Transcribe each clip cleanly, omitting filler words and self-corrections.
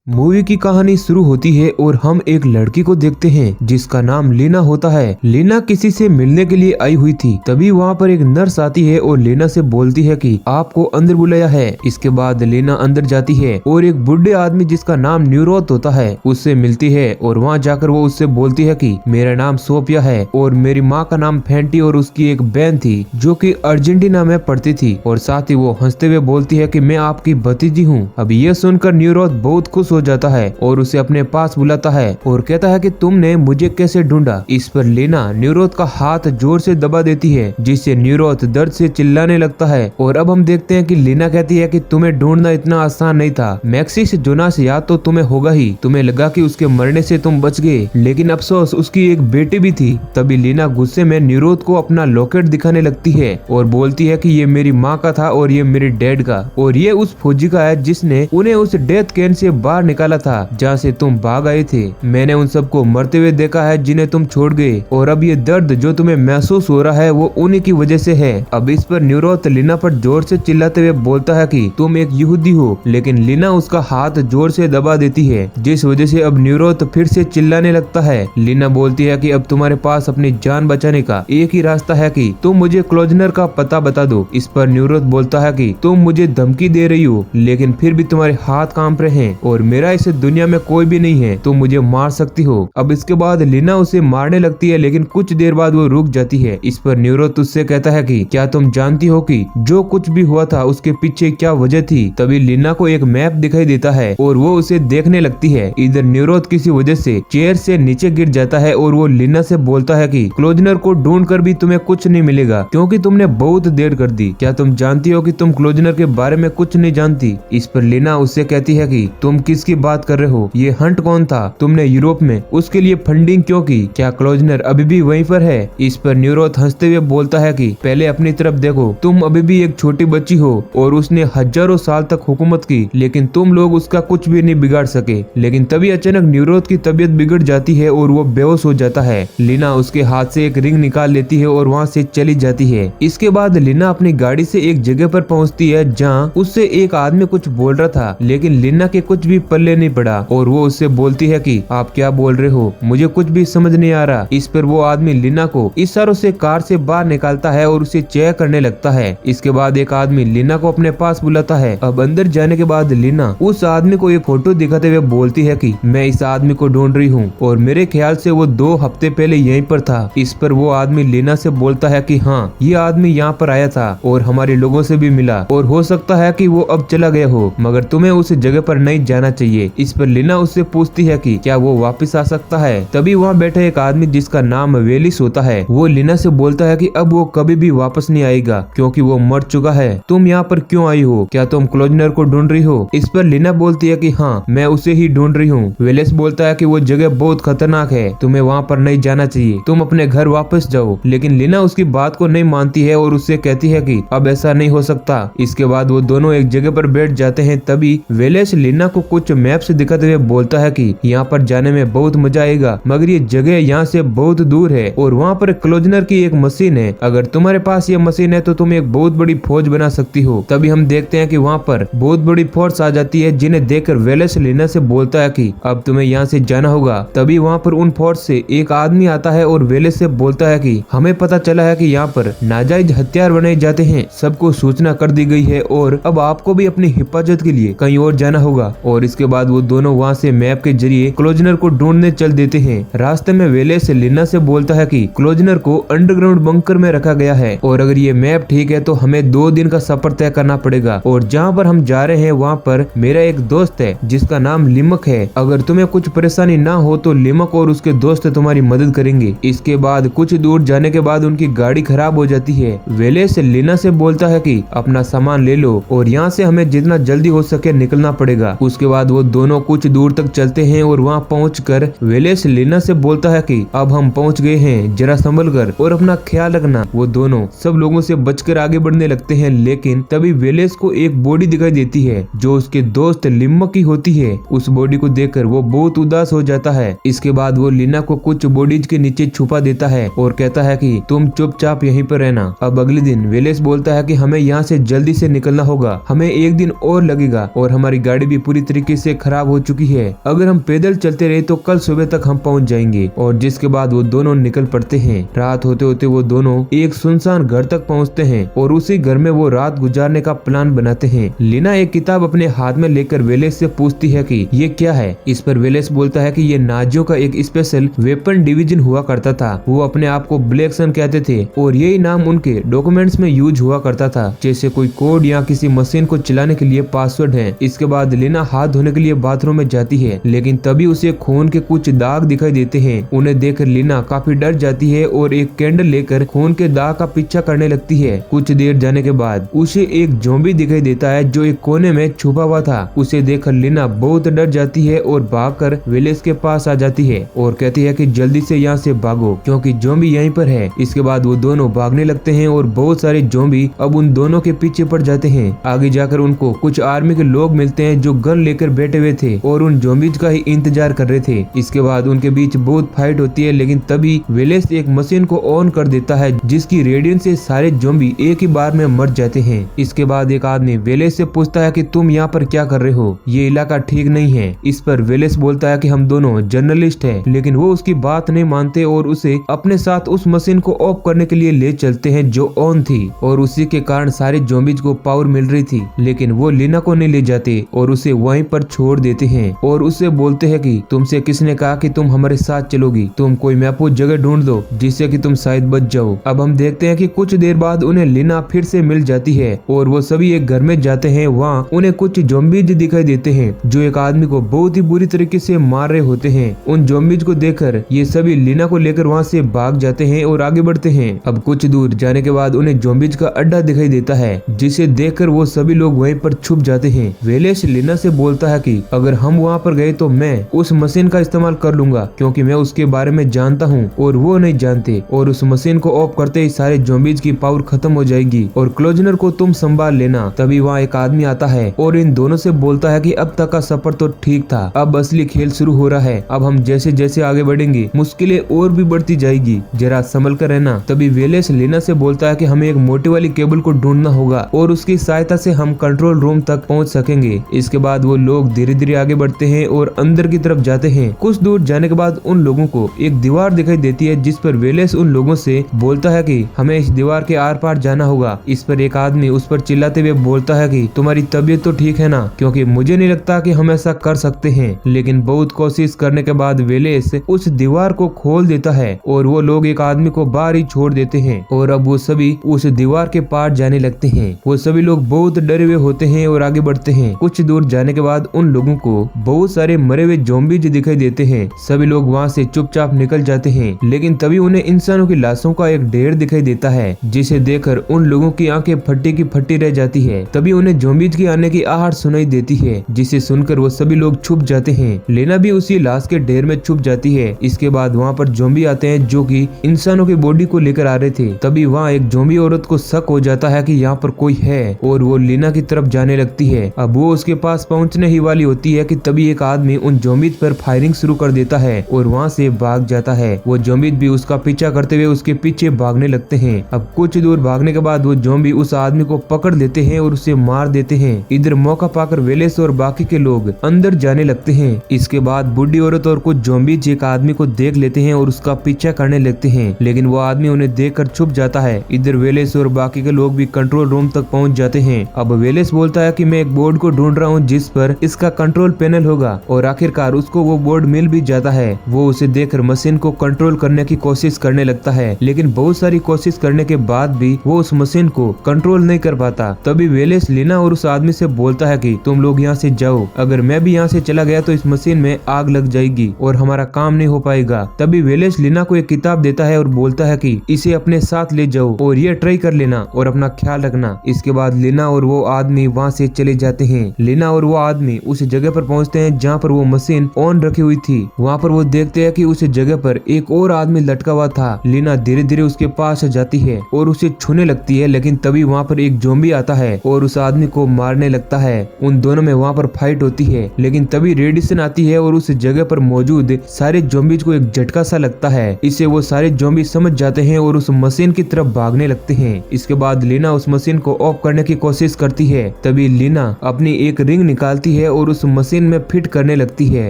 Movie की कहानी शुरू होती है और हम एक लड़की को देखते हैं जिसका नाम लीना होता है। लीना किसी से मिलने के लिए आई हुई थी। तभी वहाँ पर एक नर्स आती है और लीना से बोलती है कि आपको अंदर बुलाया है। इसके बाद लीना अंदर जाती है और एक बुढ़े आदमी जिसका नाम न्यूरोत होता है उससे मिलती है और वहाँ जाकर वो उससे बोलती है कि मेरा नाम सोफिया है और मेरी माँ का नाम फैंटी और उसकी एक बहन थी जो कि अर्जेंटीना में पढ़ती थी। और साथ ही वो हंसते हुए बोलती है कि मैं आपकी भतीजी हूँ। अब ये सुनकर न्यूरोत बहुत खुश हो जाता है और उसे अपने पास बुलाता है और कहता है कि तुमने मुझे कैसे ढूंढा। इस पर लीना न्यूरोत का हाथ जोर से दबा देती है जिससे न्यूरोत दर्द से चिल्लाने लगता है। और अब हम देखते हैं कि लीना कहती है कि तुम्हें ढूंढना इतना आसान नहीं था। मैक्सिस जोनास याद तो तुम्हें होगा ही। तुम्हें लगा कि उसके मरने से तुम बच गए, लेकिन अफसोस उसकी एक बेटी भी थी। तभी लीना गुस्से में न्यूरोत को अपना लॉकेट दिखाने लगती है और बोलती है कि ये मेरी माँ का था और ये मेरे डैड का, और ये उस फौजी का है जिसने उन्हें उस डेथ कैंप से बाहर निकाला था जहाँ से तुम भाग आए थे। मैंने उन सबको मरते हुए देखा है जिन्हें तुम छोड़ गए, और अब ये दर्द जो तुम्हें महसूस हो रहा है वो उन्हीं की वजह से है। अब इस पर न्यूरोत लीना पर जोर से चिल्लाते हुए बोलता है कि तुम एक यहूदी हो, लेकिन लीना उसका हाथ जोर से दबा देती है जिस वजह से अब न्यूरोत फिर से चिल्लाने लगता है। लीना बोलती है कि अब तुम्हारे पास अपनी जान बचाने का एक ही रास्ता है कि तुम मुझे क्लोजनर का पता बता दो। इस पर न्यूरोत बोलता है कि तुम मुझे धमकी दे रही हो, लेकिन फिर भी तुम्हारे हाथ कांप रहे हैं और मेरा इस दुनिया में कोई भी नहीं है, तुम मुझे मार सकती हो। अब इसके बाद लीना उसे मारने लगती है, लेकिन कुछ देर बाद वो रुक जाती है। इस पर न्यूरोत उससे कहता है कि क्या तुम जानती हो कि जो कुछ भी हुआ था उसके पीछे क्या वजह थी। तभी लीना को एक मैप दिखाई देता है और वो उसे देखने लगती है। इधर न्यूरोत किसी वजह से चेयर से नीचे गिर जाता है और वो लीना से बोलता है कि क्लोजनर को ढूंढ कर भी तुम्हें कुछ नहीं मिलेगा क्योंकि तुमने बहुत देर कर दी। क्या तुम जानती हो कि तुम क्लोजनर के बारे में कुछ नहीं जानती। इस पर लीना उससे कहती है कि तुम किसकी बात कर रहे हो, ये हंट कौन था, तुमने यूरोप में उसके लिए फंडिंग क्यों की, क्या क्लोजनर अभी भी वहीं पर है। इस पर न्यूरोत हंसते हुए बोलता है कि पहले अपनी तरफ देखो, तुम अभी भी एक छोटी बच्ची हो और उसने हजारों साल तक हुकूमत की, लेकिन तुम लोग उसका कुछ भी नहीं बिगाड़ सके। लेकिन तभी अचानक न्यूरोत की तबीयत बिगड़ जाती है और वो बेहोश हो जाता है। लीना उसके हाथ से एक रिंग निकाल लेती है और वहाँ से चली जाती है। इसके बाद लीना अपनी गाड़ी से एक जगह पर पहुँचती है जहाँ उससे एक आदमी कुछ बोल रहा था, लेकिन लीना के कुछ भी पल्ले नहीं पड़ा और वो उससे बोलती है कि आप क्या बोल रहे हो, मुझे कुछ भी समझ नहीं आ रहा। इस पर वो आदमी लीना को इशारों से कार से बाहर निकालता है और उसे चेक करने लगता है। इसके बाद एक आदमी लीना को अपने पास बुलाता है। अब अंदर जाने के बाद लीना उस आदमी को एक फोटो दिखाते हुए बोलती है कि मैं इस आदमी को ढूंढ रही हूँ और मेरे ख्याल से वो 2 हफ्ते पहले यहीं पर था। इस पर वो आदमी लीना से बोलता है कि हाँ, ये आदमी यहाँ पर आया था और हमारे लोगों से भी मिला और हो सकता है कि वो अब चला गया हो, मगर तुम्हें उस जगह पर नहीं जाना चाहिए। इस पर लीना उससे पूछती है कि क्या वो वापस आ सकता है। तभी वहाँ बैठा एक आदमी जिसका नाम वेलिस होता है, वो लीना से बोलता है कि अब वो कभी भी वापस नहीं आएगा क्योंकि वो मर चुका है। तुम यहाँ पर क्यों आई हो, क्या तुम क्लोजनर को ढूंढ रही हो। इस पर लीना बोलती है कि हाँ, मैं उसे ही ढूंढ रही हूँ। वेलिस बोलता है कि वो जगह बहुत खतरनाक है, तुम्हें वहाँ पर नहीं जाना चाहिए, तुम अपने घर वापस जाओ। लेकिन लीना उसकी बात को नहीं मानती है और उससे कहती है कि अब ऐसा नहीं हो सकता। इसके बाद वो दोनों एक जगह पर बैठ जाते हैं। तभी वेलिस लीना को कुछ मैप से दिखाते हुए बोलता है कि यहाँ पर जाने में बहुत मजा आएगा, मगर ये जगह यहाँ से बहुत दूर है और वहाँ पर क्लोजनर की एक मशीन है। अगर तुम्हारे पास ये मशीन है तो तुम एक बहुत बड़ी फौज बना सकती हो। तभी हम देखते हैं कि वहाँ पर बहुत बड़ी फोर्स आ जाती है, जिन्हें देखकर वेलिस लीना से बोलता है कि अब तुम्हें यहाँ से जाना होगा। तभी वहाँ पर उन फोर्स से एक आदमी आता है और वेलिस से बोलता है कि हमें पता चला है कि यहाँ पर नाजायज हथियार बनाए जाते हैं, सबको सूचना कर दी गई है और अब आपको भी अपनी हिफाजत के लिए कहीं और जाना होगा। और इसके बाद वो दोनों वहाँ से मैप के जरिए क्लोजनर को ढूंढने चल देते हैं। रास्ते में वेलिस लीना से बोलता है कि क्लोजनर को अंडरग्राउंड बंकर में रखा गया है और अगर ये मैप ठीक है तो हमें 2 दिन का सफर तय करना पड़ेगा और जहाँ पर हम जा रहे हैं वहाँ पर मेरा एक दोस्त है जिसका नाम लिमक है। अगर तुम्हें कुछ परेशानी ना हो तो लिमक और उसके दोस्त तुम्हारी मदद करेंगे। इसके बाद कुछ दूर जाने के बाद उनकी गाड़ी खराब हो जाती है। वेलिस लीना से बोलता है कि अपना सामान ले लो और यहाँ से हमें जितना जल्दी हो सके निकलना पड़ेगा। उसके बाद वो दोनों कुछ दूर तक चलते हैं और वहाँ पहुंचकर वेलिस लीना से बोलता है कि अब हम पहुंच गए हैं, जरा संभल कर और अपना ख्याल रखना। वो दोनों सब लोगों से बचकर आगे बढ़ने लगते हैं, लेकिन तभी वेलिस को एक बॉडी दिखाई देती है जो उसके दोस्त लिमक की होती है। उस बॉडी को देखकर वो बहुत उदास हो जाता है। इसके बाद वो लीना को कुछ बॉडीज के नीचे छुपा देता है और कहता है कि तुम चुपचाप यहीं पर रहना। अब अगले दिन वेलिस बोलता है कि हमें यहाँ से जल्दी से निकलना होगा, हमें 1 दिन और लगेगा और हमारी गाड़ी भी पूरी तरीके से खराब हो चुकी है। अगर हम पैदल चलते रहे तो कल सुबह तक हम पहुंच जाएंगे। और जिसके बाद वो दोनों निकल पड़ते हैं। रात होते होते वो दोनों एक सुनसान घर तक पहुंचते हैं और उसी घर में वो रात गुजारने का प्लान बनाते हैं। लीना एक किताब अपने हाथ में लेकर वेलेस से पूछती है कि ये क्या है। इस पर वेलेस बोलता है कि ये नाजियों का एक स्पेशल वेपन डिवीजन हुआ करता था। वो अपने आप को ब्लैक सन कहते थे और यही नाम उनके डॉक्यूमेंट्स में यूज हुआ करता था, जैसे कोई कोड या किसी मशीन को चलाने के लिए पासवर्ड है। इसके बाद लीना हाथ धोने के लिए बाथरूम में जाती है, लेकिन तभी उसे खून के कुछ दाग दिखाई देते हैं। उन्हें देखकर लीना काफी डर जाती है और एक कैंडल लेकर खून के दाग का पीछा करने लगती है। कुछ देर जाने के बाद उसे एक ज़ॉम्बी दिखाई देता है जो एक कोने में छुपा हुआ था। उसे देखकर लीना बहुत डर जाती है और भागकर वेलेस के पास आ जाती है और कहती है कि जल्दी से यहाँ से भागो क्योंकि ज़ॉम्बी यहीं पर है। इसके बाद वो दोनों भागने लगते हैं और बहुत सारे ज़ॉम्बी अब उन दोनों के पीछे पड़ जाते हैं। आगे जाकर उनको कुछ आर्मी के लोग मिलते हैं जो गन लेकर बैठे हुए थे और उन ज़ॉम्बीज का ही इंतजार कर रहे थे। इसके बाद उनके बीच बहुत फाइट होती है, लेकिन तभी वेलेस एक मशीन को ऑन कर देता है जिसकी रेडियन से सारे ज़ॉम्बी एक ही बार में मर जाते हैं। इसके बाद एक आदमी वेलेस से पूछता है कि तुम यहाँ पर क्या कर रहे हो, ये इलाका ठीक नहीं है। इस पर वेलेस बोलता है कि हम दोनों जर्नलिस्ट हैं, लेकिन वो उसकी बात नहीं मानते और उसे अपने साथ उस मशीन को ऑफ करने के लिए ले चलते हैं जो ऑन थी और उसी के कारण सारे ज़ॉम्बीज को पावर मिल रही थी। लेकिन वो लीना को नहीं ले जाते और उसे वहीं पर छोड़ देते हैं और उससे बोलते हैं कि तुमसे किसने कहा कि तुम हमारे साथ चलोगी, तुम कोई महफूज जगह ढूंढ दो जिससे कि तुम शायद बच जाओ। अब हम देखते हैं कि कुछ देर बाद उन्हें लीना फिर से मिल जाती है और वो सभी एक घर में जाते हैं। वहाँ उन्हें कुछ ज़ॉम्बीज दिखाई देते हैं जो एक आदमी को बहुत ही बुरी तरीके से मार रहे होते हैं। उन ज़ॉम्बीज को देखकर ये सभी लीना को लेकर वहाँ से भाग जाते हैं और आगे बढ़ते हैं। अब कुछ दूर जाने के बाद उन्हें ज़ॉम्बीज का अड्डा दिखाई देता है जिसे देखकर वो सभी लोग वहीं पर छुप जाते हैं। वेलेस लीना से बोलता है कि अगर हम वहाँ पर गए तो मैं उस मशीन का इस्तेमाल कर लूंगा क्योंकि मैं उसके बारे में जानता हूँ और वो नहीं जानते, और उस मशीन को ऑफ करते ही सारे ज़ॉम्बीज की पावर खत्म हो जाएगी और क्लोजनर को तुम संभाल लेना। तभी वहाँ एक आदमी आता है और इन दोनों से बोलता है कि अब तक का सफर तो ठीक था, अब असली खेल शुरू हो रहा है। अब हम जैसे जैसे आगे बढ़ेंगे मुश्किलें और भी बढ़ती जाएगी, जरा संभल कर रहना। तभी वेलेस लीना से बोलता है कि हमें एक मोटी वाली केबल को ढूंढना होगा और उसकी सहायता से हम कंट्रोल रूम तक पहुंच सकेंगे। इसके बाद वो लोग धीरे धीरे आगे बढ़ते हैं और अंदर की तरफ जाते हैं। कुछ दूर जाने के बाद उन लोगों को एक दीवार दिखाई देती है जिस पर वेलेस उन लोगों से बोलता है कि हमें इस दीवार के आर पार जाना होगा। इस पर एक आदमी उस पर चिल्लाते हुए बोलता है कि तुम्हारी तबीयत तो ठीक है ना, क्योंकि मुझे नहीं लगता कि हम ऐसा कर सकते हैं। लेकिन बहुत कोशिश करने के बाद वेलेस उस दीवार को खोल देता है और वो लोग एक आदमी को बाहर ही छोड़ देते हैं और अब वो सभी उस दीवार के पार जाने लगते हैं। वो सभी लोग बहुत डरे हुए होते हैं और आगे बढ़ते हैं। कुछ दूर जाने के बाद उन लोगों को बहुत सारे मरे हुए ज़ॉम्बीज दिखाई देते हैं। सभी लोग वहाँ से चुपचाप निकल जाते हैं, लेकिन तभी उन्हें इंसानों की लाशों का एक ढेर दिखाई देता है जिसे देखकर उन लोगों की आंखें फटी की फटी रह जाती है। तभी उन्हें ज़ॉम्बीज की आने की आहट सुनाई देती है जिसे सुनकर वो सभी लोग छुप जाते हैं। लेना भी उसी लाश के ढेर में छुप जाती है। इसके बाद वहाँ पर ज़ॉम्बी आते हैं जो कि इंसानों की बॉडी को लेकर आ रहे थे। तभी वहाँ एक ज़ॉम्बी औरत को शक हो जाता है कि यहाँ पर कोई है और वो लीना की तरफ जाने लगती है। अब वो उसके पास पहुँचने ही वाली होती है कि तभी एक आदमी उन ज़ॉम्बीज पर फायरिंग शुरू कर देता है और वहाँ से भाग जाता है। वो ज़ॉम्बीज भी उसका पीछा करते हुए उसके पीछे भागने लगते हैं। अब कुछ दूर भागने के बाद वो ज़ॉम्बी उस आदमी को पकड़ लेते हैं और उसे मार देते हैं। इधर मौका पाकर वेलेस और बाकी के लोग अंदर जाने लगते हैं। इसके बाद बूढ़ी औरत और कुछ ज़ॉम्बीज एक आदमी को देख लेते हैं और उसका पीछा करने लगते हैं, लेकिन वो आदमी उन्हें देखकर छुप जाता है। इधर वेलेस और बाकी के लोग भी कंट्रोल रूम तक पहुंच जाते हैं। अब वेलेस बोलता है कि मैं एक बोर्ड को ढूंढ रहा हूं जिस पर इसका कंट्रोल पैनल होगा और आखिरकार उसको वो बोर्ड मिल भी जाता है। वो उसे देखकर मशीन को कंट्रोल करने की कोशिश करने लगता है, लेकिन बहुत सारी कोशिश करने के बाद भी वो उस मशीन को कंट्रोल नहीं कर पाता। तभी वेलेस लीना और उस आदमी से बोलता है कि तुम लोग यहाँ से जाओ, अगर मैं भी यहाँ से चला गया तो इस मशीन में आग लग जाएगी और हमारा काम नहीं हो पाएगा। तभी वेलेस लीना को एक किताब देता है और बोलता है कि इसे अपने साथ ले जाओ और ये ट्राई कर लेना और अपना ख्याल रखना। इसके बाद लीना और वो आदमी वहाँ से चले जाते हैं। लीना और वो आदमी उस जगह पर पहुँचते हैं जहाँ पर वो मशीन ऑन रखी हुई थी। वहाँ पर वो देखते हैं कि उस जगह पर एक और आदमी लटका हुआ था। लीना धीरे धीरे उसके पास जाती है और उसे छूने लगती है, लेकिन तभी वहाँ पर एक ज़ॉम्बी आता है और उस आदमी को मारने लगता है। उन दोनों में वहाँ पर फाइट होती है, लेकिन तभी रेडिएशन आती है और उस जगह पर मौजूद सारे ज़ॉम्बीज को एक झटका सा लगता है। इससे वो सारे ज़ॉम्बी समझ जाते हैं और उस मशीन की तरफ भागने लगते हैं। इसके बाद लीना उस मशीन को ऑफ करने की कोशिश करती है। तभी लीना अपनी एक रिंग निकालती है और उस मशीन में फिट करने लगती है।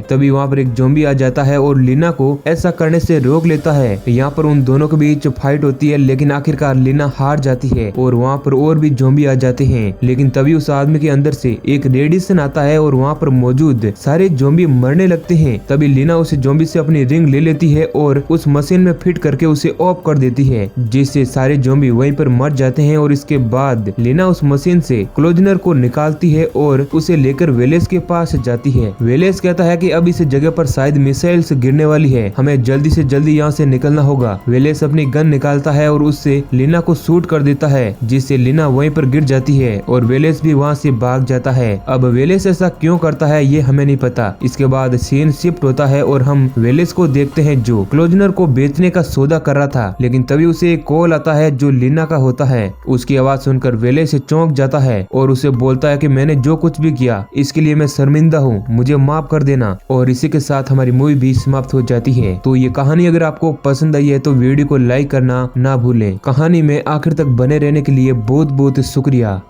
तभी वहाँ पर एक ज़ॉम्बी आ जाता है और लीना को ऐसा करने से रोक लेता है। यहाँ पर उन दोनों के बीच फाइट होती है, लेकिन आखिरकार लीना हार जाती है और वहाँ पर और भी ज़ॉम्बी आ जाते हैं। लेकिन तभी उस आदमी के अंदर से एक रेडिएशन आता है और वहाँ पर मौजूद सारे ज़ॉम्बी मरने लगते हैं। तभी लीना उस ज़ॉम्बी से अपनी रिंग ले लेती है और उस मशीन में फिट करके उसे ऑफ कर देती है, जिससे सारे ज़ॉम्बी वहीं पर मर जाते हैं। और इसके बाद लीना उस मशीन से क्लोजनर को निकालती है और उसे लेकर वेलेस के पास जाती है। वेलेस कहता है कि अब इस जगह पर शायद मिसाइल्स गिरने वाली है, हमें जल्दी से जल्दी यहाँ से निकलना होगा। वेलेस अपनी गन निकालता है और उससे लीना को शूट कर देता है, जिससे लीना वहीं पर गिर जाती है और वेलेस भी वहाँ से भाग जाता है। अब वेलेस ऐसा क्यों करता है ये हमें नहीं पता। इसके बाद सीन शिफ्ट होता है और हम वेलेस को देखते हैं जो क्लोजनर को बेचने का सौदा कर रहा था। लेकिन तभी उसे एक कॉल आता है जो लीना का होता है। उसकी आवाज सुनकर वेलेस चौंक जाता है और उसे बोलता है कि मैंने जो कुछ भी किया इसके लिए मैं शर्मिंदा हूँ, मुझे माफ कर देना। और इसी के साथ हमारी मूवी भी समाप्त हो जाती है। तो ये कहानी अगर आपको पसंद आई है तो वीडियो को लाइक करना ना भूलें। कहानी में आखिर तक बने रहने के लिए बहुत बहुत शुक्रिया।